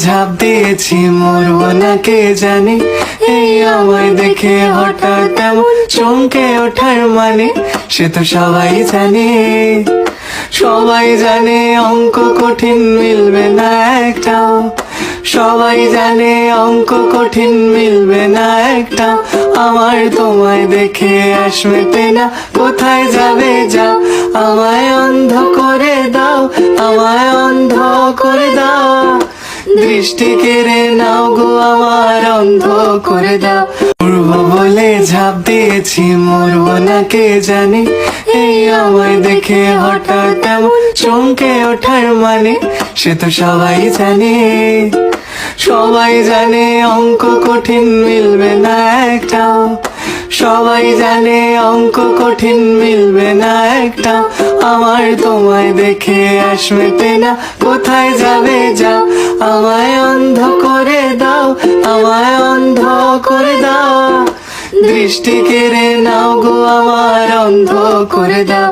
ঝাঁপ দিয়েছি, মরবো না কে জানে। এই আমায় দেখে হঠাৎ এমন চমকে ওঠার মানে, সে তো সবাই জানে। সবাই জানে অঙ্ক কঠিন, মিলবে না একটাও। সবাই জানে অঙ্ক কঠিন, মিলবে না একটাও। আমার তোমায় দেখে আশ মেটে না, কোথায় যাবে যাও। আমায় অন্ধ করে দাও, আমায় অন্ধ করে দাও। দৃষ্টি কেড়ে নাও গো, আমার অন্ধ করে দাও। মরবো বলে ঝাঁপ দিয়েছি, মরবো না কে জানে। এই আমায় দেখে হঠাৎ এমন চমকে ওঠার মানে, সে তো সবাই জানে। সবাই জানে অঙ্ক কঠিন, মিলবে না একটাও। সবাই জানে অঙ্ক কঠিন, মিলবে না একটাও। আমার তোমায় দেখে আশ মেটে না, কোথায় যাবে যাও। আমায় অন্ধ করে দাও, আমায় অন্ধ করে দাও। দৃষ্টি কেড়ে নাও গো, আমার অন্ধ করে দাও।